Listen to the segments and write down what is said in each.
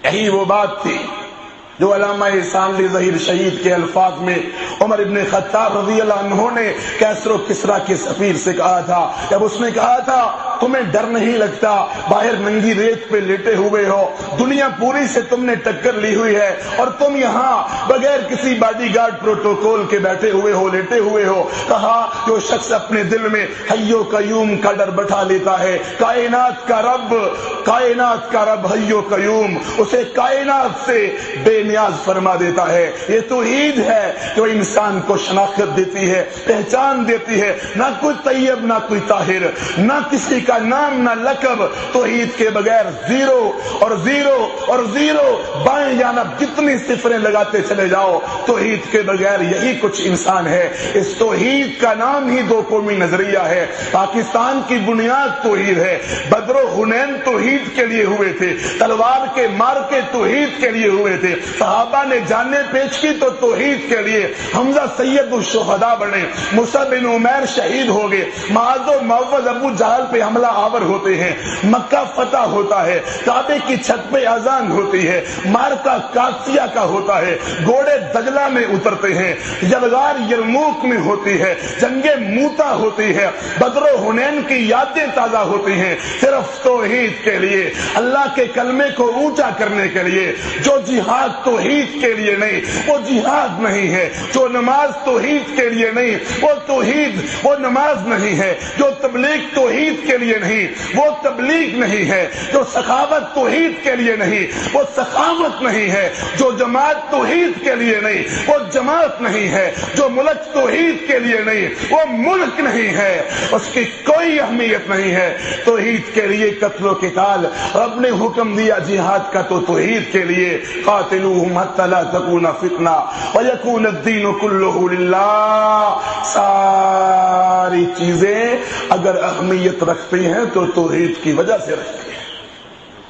یہی وہ بات تھی جو علامہ ثانوی ظہیر شہید کے الفاظ میں عمر ابن خطاب رضی اللہ عنہ نے کیسر و کسریٰ کے سفیر سے کہا تھا، جب اس نے کہا تھا تمہیں ڈر نہیں لگتا، باہر ننگی ریت پہ لیٹے ہوئے ہو، دنیا پوری سے تم نے ٹکر لی ہوئی ہے اور تم یہاں بغیر کسی باڈی گارڈ پروٹوکول کے بیٹھے ہوئے ہو، لیٹے ہوئے ہو۔ کہا جو شخص اپنے دل میں حی و قیوم کا ڈر بٹھا لیتا ہے، کائنات کا رب حی و قیوم اسے کائنات سے بے نیاز فرما دیتا ہے۔ یہ توحید ہے جو انسان کو شناخت دیتی ہے، پہچان دیتی ہے، نہ کوئی طیب نہ کوئی طاہر، نہ کسی کا نام نہ لقب، توحید کے بغیر زیرو اور زیرو اور زیرو، بائیں جانب جتنی صفریں لگاتے چلے جاؤ، توحید کے بغیر یہی کچھ انسان ہے۔ اس توحید کا نام ہی دو قومی نظریہ ہے۔ پاکستان کی بنیاد توحید ہے۔ بدر و حنین توحید کے لیے ہوئے تھے، تلوار کے مار کے توحید کے لیے ہوئے تھے، صحابہ نے جانیں پیش کی تو توحید کے لیے، حمزہ سید الشہداء بنے، مصعب بن عمیر شہید ہو گئے، معاذ و معوذ ابو جہل پہ حملہ آور ہوتے ہیں، مکہ فتح ہوتا ہے، کعبے کی چھت پہ اذان ہوتی ہے، مارکا قادسیہ کا ہوتا ہے، گھوڑے دجلہ میں اترتے ہیں، یلغار یرموک میں ہوتی ہے، جنگ موتا ہوتی ہے، بدر و حنین کی یادیں تازہ ہوتی ہیں، صرف توحید کے لیے، اللہ کے کلمے کو اونچا کرنے کے لیے۔ جو جہاد توحید کے لیے نہیں وہ جہاد نہیں ہے، جو نماز توحید کے لیے نہیں وہ توحید وہ نماز نہیں ہے، جو تبلیغ توحید کے لیے نہیں وہ تبلیغ نہیں ہے، جو سخاوت توحید کے لیے نہیں وہ سخاوت نہیں ہے، جو جماعت توحید کے لیے نہیں وہ جماعت نہیں ہے، جو ملک توحید کے لیے نہیں وہ ملک نہیں ہے، اس کی کوئی اہمیت نہیں ہے۔ توحید کے لیے قتل و قتال، رب نے حکم دیا جہاد کا تو توحید کے لیے، قاتلوہم حتی لا تکون فتنہ ویکون الدین کلہ للہ۔ ساری چیزیں اگر اہمیت رکھتی ہیں تو توحید کی وجہ سے رکھتی ہیں۔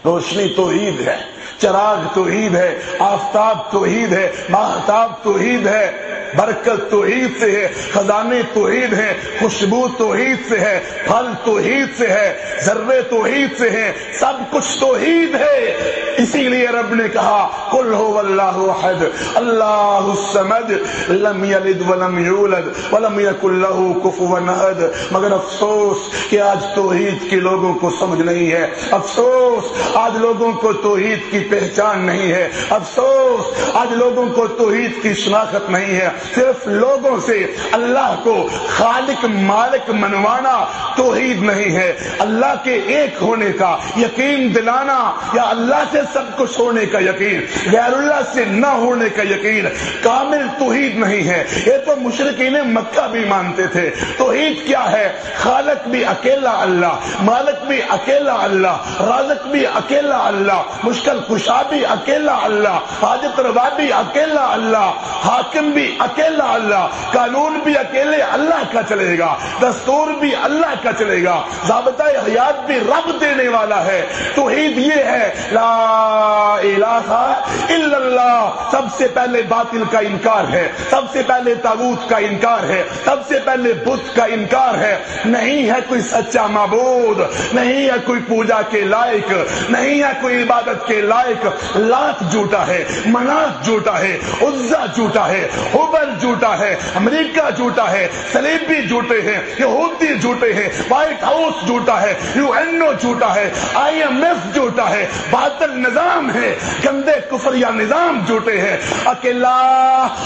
روشنی توحید ہے، چراغ توحید ہے، آفتاب توحید ہے، ماہتاب توحید ہے، برکت توحید سے ہے، خزانے توحید ہیں، خوشبو توحید سے ہے، پھل توحید سے ہے، ذرے توحید سے ہیں، سب کچھ توحید ہے۔ اسی لیے رب نے کہا قل هو اللہ احد اللہ الصمد لم یلد ولم یولد ولم یکن له کفوا احد۔ مگر افسوس کہ آج توحید کے لوگوں کو سمجھ نہیں ہے، افسوس آج لوگوں کو توحید کی پہچان نہیں ہے، افسوس آج لوگوں کو توحید کی شناخت نہیں ہے۔ صرف لوگوں سے اللہ کو خالق مالک منوانا توحید نہیں ہے، اللہ کے ایک ہونے کا یقین دلانا یا اللہ سے سب کچھ ہونے کا یقین، غیر اللہ سے نہ ہونے کا یقین کامل توحید نہیں ہے۔ یہ تو مشرکین مکہ بھی مانتے تھے۔ توحید کیا ہے؟ خالق بھی اکیلا اللہ، مالک بھی اکیلا اللہ، رازق بھی اکیلا اللہ، مشکل کشا بھی اکیلا اللہ، حاجت روا بھی اکیلا اللہ، حاکم بھی اکیلا اللہ، قانون بھی اکیلے اللہ کا چلے گا، دستور بھی اللہ کا چلے گا، ضابطہ حیات بھی رب دینے والا ہے۔ توحید یہ ہے لا الہ الا اللہ۔ سب سے پہلے باطل کا انکار ہے، سب سے پہلے طاغوت کا انکار ہے، سب سے پہلے بت کا انکار ہے۔ نہیں ہے کوئی سچا معبود، نہیں ہے کوئی پوجا کے لائق، نہیں ہے کوئی عبادت کے لائق۔ لات جھوٹا ہے، منات جھوٹا ہے، عزا جھوٹا ہے، حبل جھوٹا ہے، امریکہ جھوٹا ہے، صلیبی جھوٹے ہیں، یہودی جھوٹے ہیں، وائٹ ہاؤس جھوٹا ہے، UN جھوٹا ہے، IMF جھوٹا ہے، باطل نظام ہے، گندے کفر یا نظام جھوٹے ہیں۔ اکیلا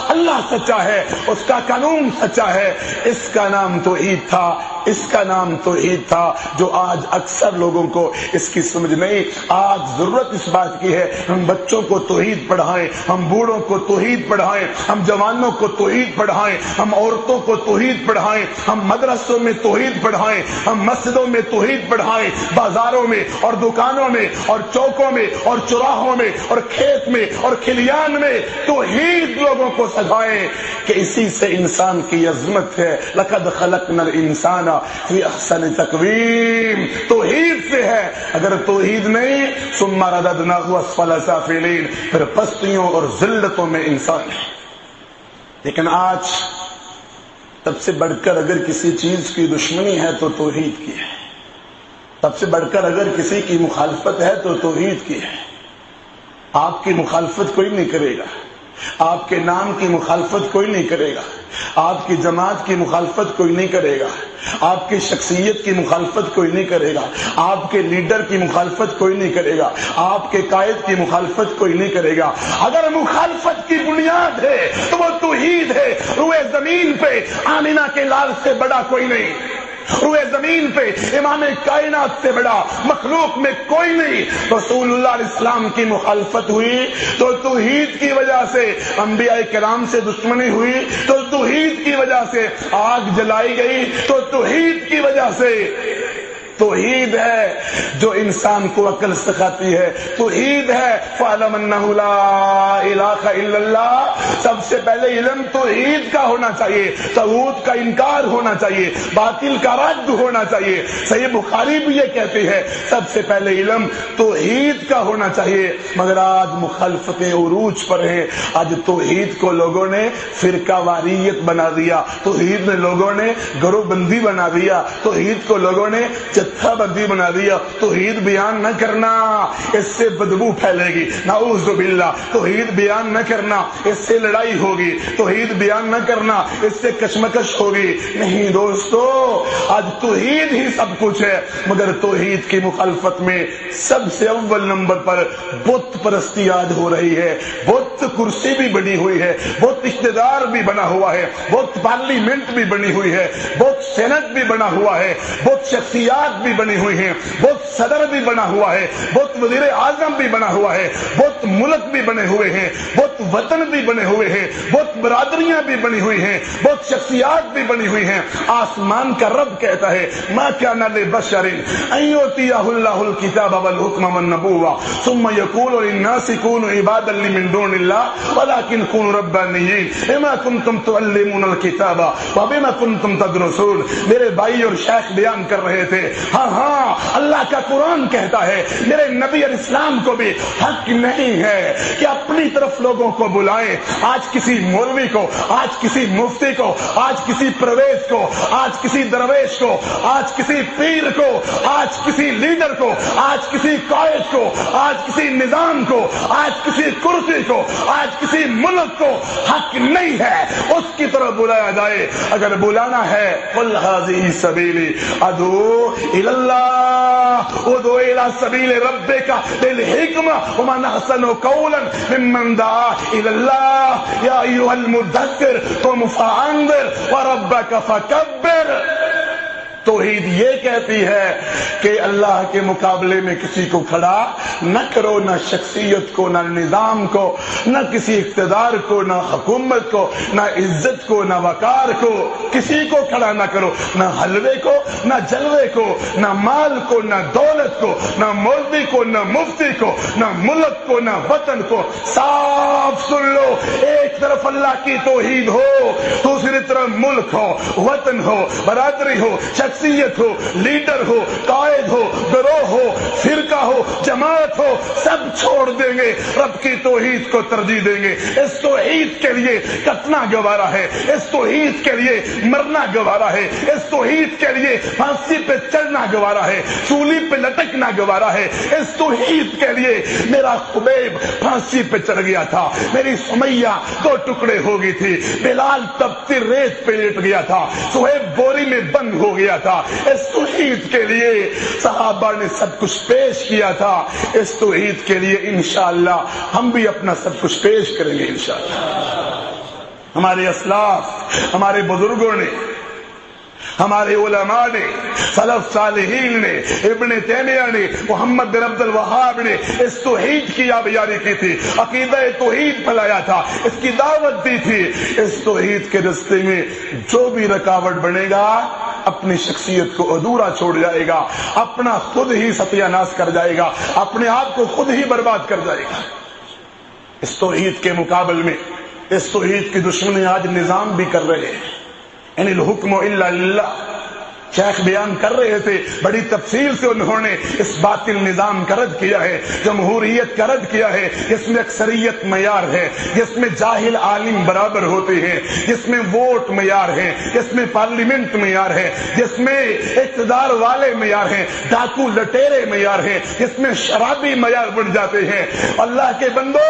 اللہ سچا ہے، اس کا قانون سچا ہے۔ اس کا نام توحید تھا، اس کا نام توحید تھا، جو آج اکثر لوگوں کو اس کی سمجھ نہیں۔ آج ضرورت اس بات کی ہے ہم بچوں کو توحید پڑھائیں، ہم بوڑھوں کو توحید پڑھائیں، ہم جوانوں کو توحید پڑھائیں، ہم عورتوں کو توحید پڑھائیں، ہم مدرسوں میں توحید پڑھائیں، ہم مسجدوں میں توحید پڑھائیں، بازاروں میں اور دکانوں میں اور چوکوں میں اور چوراہوں میں اور کھیت میں اور کھلیان میں توحید لوگوں کو سکھائیں کہ اسی سے انسان کی عظمت ہے۔ لقد خلقنا الانسان فی احسن تقویم، توحید سے ہے۔ اگر توحید نہیں ثم رددناہ اسفل سافلین، پھر پستیوں اور ذلتوں میں انسان ہے۔ لیکن آج سب سے بڑھ کر اگر کسی چیز کی دشمنی ہے تو توحید کی ہے، سب سے بڑھ کر اگر کسی کی مخالفت ہے تو توحید کی ہے۔ آپ کی مخالفت کوئی نہیں کرے گا، آپ کے نام کی مخالفت کوئی نہیں کرے گا، آپ کی جماعت کی مخالفت کوئی نہیں کرے گا، آپ کی شخصیت کی مخالفت کوئی نہیں کرے گا، آپ کے لیڈر کی مخالفت کوئی نہیں کرے گا، آپ کے قائد کی مخالفت کوئی نہیں کرے گا۔ اگر مخالفت کی بنیاد ہے تو وہ توحید ہے۔ روئے زمین پہ آمینہ کے لال سے بڑا کوئی نہیں، روئے زمین پہ امام کائنات سے بڑا مخلوق میں کوئی نہیں۔ رسول اللہ علیہ السلام کی مخالفت ہوئی تو توحید کی وجہ سے، انبیاء کرام سے دشمنی ہوئی تو توحید کی وجہ سے، آگ جلائی گئی تو توحید کی وجہ سے۔ توحید ہے جو انسان کو عقل سکھاتی ہے، توحید ہے فَاعْلَمْ أَنَّهُ لَا إِلَٰهَ إِلَّا اللَّهُ۔ سب سے پہلے علم توحید کا ہونا چاہیے، طاغوت کا انکار ہونا چاہیے، باطل کا رد ہونا چاہیے۔ صحیح بخاری بھی یہ کہتی ہے سب سے پہلے علم توحید کا ہونا چاہیے، مگر آج مخالفتیں عروج پر ہیں۔ آج توحید کو لوگوں نے فرقہ واریت بنا دیا، توحید نے لوگوں نے گروہ بندی بنا دیا، توحید کو لوگوں نے جتھا بندی بنا دیا۔ توحید بیان نہ کرنا، اس سے بدبو پھیلے گی، نعوذ باللہ۔ توحید بیان نہ کرنا، اس سے لڑائی ہوگی۔ توحید بیان نہ کرنا، اس سے کشمکش ہوگی۔ نہیں دوستو، آج توحید ہی سب کچھ ہے، مگر توحید کی مخالفت میں سب سے اول نمبر پر بت پرستی یاد ہو رہی ہے۔ بت کرسی بھی بنی ہوئی ہے، بت اقتدار بھی بنا ہوا ہے، بت پارلیمنٹ بھی بنی ہوئی ہے، بت سینٹ بھی بنا ہوا ہے، بت شخصیات بھی بنی ہوئی ہیں، بہت صدر بھی بنا ہوا ہے، بہت وزیر اعظم بھی بنا ہوا ہے، بہت ملک بھی بنے ہوئے ہیں، بہت وطن بھی بنے ہوئے ہیں، بہت برادریاں بھی بنی ہوئی ہیں، بہت شخصیات بھی بنی ہوئی ہیں۔ آسمان کا رب کہتا ہے ما کان لبشر ان یؤتیہ اللہ الکتاب والحکم والنبوۃ ثم یقول للناس کونوا عبادا لی من دون اللہ ولکن کونوا ربانیین بما کنتم تعلمون الکتاب وبما کنتم تدرسون۔ میرے بھائی اور شیخ بیان کر رہے تھے، ہاں اللہ کا قرآن کہتا ہے، میرے نبی علیہ السلام کو بھی حق نہیں ہے کہ اپنی طرف لوگوں کو بلائیں۔ آج کسی مولوی کو، آج کسی مفتی کو، آج کسی پرویز کو، آج کسی درویش کو، آج کسی پیر کو، آج کسی لیڈر کو، آج کسی قائد کو، آج کسی نظام کو، آج کسی کرسی کو، آج کسی ملک کو حق نہیں ہے اس کی طرف بلایا جائے۔ اگر بلانا ہے قل ھذہ سبیلی ادعو الی اللہ ادعو الی سبیل ربک بالحکمہ ومن احسن قولا ممن دعا الی اللہ یا ایھا المدثر قم فانذر وربک فکبر۔ توحید یہ کہتی ہے کہ اللہ کے مقابلے میں کسی کو کھڑا نہ کرو، نہ شخصیت کو، نہ نظام کو، نہ کسی اقتدار کو، نہ حکومت کو، نہ عزت کو، نہ وقار کو، کسی کو کھڑا نہ کرو، نہ حلوے کو، نہ جلوے کو، نہ مال کو، نہ دولت کو، نہ مولوی کو، نہ مفتی کو، نہ ملک کو، نہ وطن کو۔ صاف سن لو، ایک طرف اللہ کی توحید ہو، دوسری طرف ملک ہو، وطن ہو، برادری ہو، شخصیت ہو، لیڈر ہو، قائد ہو، گروہ ہو، فرقہ ہو، جماعت ہو، سب چھوڑ دیں گے، رب کی توحید کو ترجیح دیں گے۔ اس توحید کے لیے کٹنا گوارا ہے، اس توحید کے لیے مرنا گوارا ہے، اس توحید کے لیے پھانسی پہ چڑھنا گوارا ہے، سولی پہ لٹکنا گوارا ہے۔ اس توحید کے لیے میرا خبیب پھانسی پہ چڑھ گیا تھا، میری سمیہ 2 ٹکڑے ہو گئی تھی، بلال تپتی ریت پہ لیٹ گیا تھا، سہیب بوری میں بند ہو گیا تھا۔ اس توحید کے لیے صحابہ نے سب کچھ پیش کیا تھا، اس توحید کے لیے انشاءاللہ ہم بھی اپنا سب کچھ پیش کریں گے انشاءاللہ۔ ہمارے اسلاف، ہمارے بزرگوں نے، ہمارے علماء نے، سلف صالحین نے، ابن تیمیہ نے، محمد بن عبد الوہاب نے اس توحید کی آبیاری کی تھی، عقیدہ توحید پھیلایا تھا، اس کی دعوت دی تھی۔ اس توحید کے راستے میں جو بھی رکاوٹ بنے گا اپنی شخصیت کو ادھورا چھوڑ جائے گا، اپنا خود ہی ستیہ ناش کر جائے گا، اپنے آپ کو خود ہی برباد کر جائے گا۔ اس توحید کے مقابل میں اس توحید کی دشمنی آج نظام بھی کر رہے ہیں۔ ان الحکم الا للہ، شیخ بیان کر رہے تھے، بڑی تفصیل سے انہوں نے اس باطل نظام کا رد کیا ہے، جمہوریت کا رد کیا ہے، جس میں اکثریت معیار ہے، جس میں جاہل عالم برابر ہوتے ہیں، جس میں ووٹ معیار ہے، جس میں پارلیمنٹ معیار ہے، جس میں اقتدار والے معیار ہیں، ڈاکو لٹیرے معیار ہیں، جس میں شرابی معیار بن جاتے ہیں۔ اللہ کے بندو،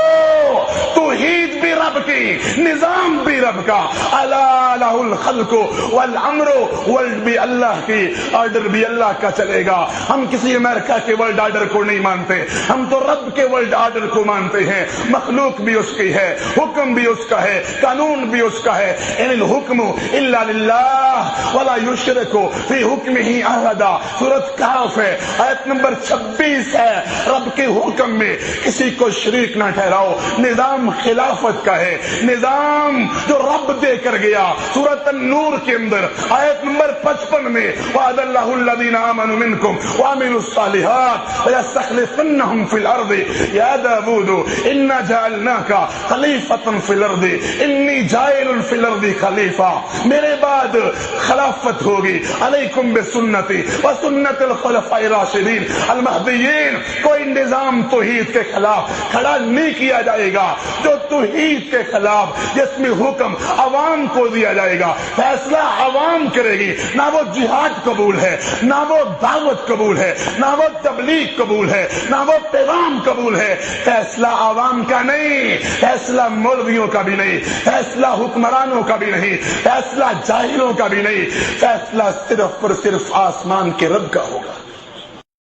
توحید بھی رب کی، نظام بھی رب کا، الا لہ الخلق والامر، ورلڈ بھی اللہ کی، آرڈر بھی اللہ کا چلے گا۔ ہم کسی امریکہ کے ورلڈ آرڈر کو نہیں مانتے، ہم تو رب کے ورلڈ آرڈر کو مانتے ہیں۔ مخلوق بھی اس کی ہے، حکم بھی اس کا ہے، قانون بھی اس کا ہے۔ ان الحکم الا للہ ولا یشرک فی حکمہ احدا، سورۃ کہف ہے، آیت نمبر 26 ہے۔ رب کے حکم میں کسی کو شریک نہ ٹھہراؤ۔ نظام خلافت کا ہے، نظام جو رب دے کر گیا۔ سورۃ النور کے اندر آیت نمبر 55 میں وعد اللہ الذین آمنوا منکم وعملوا الصالحات ویستخلفنہم فی الارض یا داود انا جعلناک خلیفۃ فی الارض انی جاعل فی الارض خلیفہ، میرے بعد خلافت ہوگی، علیکم بسنتی وسنت الخلفاء الراشدین المہدیین۔ کوئی نظام توحید کے خلاف کھڑا نہیں کیا جائے گا، جو توحید کے خلاف، جس میں حکم عوام کو دیا جائے گا، فیصلہ عوام کرے گی۔ نہ وہ جہاد قبول ہے، نہ وہ دعوت قبول ہے، نہ وہ تبلیغ قبول ہے، نہ وہ پیغام قبول ہے۔ فیصلہ عوام کا نہیں، فیصلہ مولویوں کا بھی نہیں، فیصلہ حکمرانوں کا بھی نہیں، فیصلہ جاہلوں کا بھی نہیں، فیصلہ صرف اور صرف آسمان کے رب کا ہوگا۔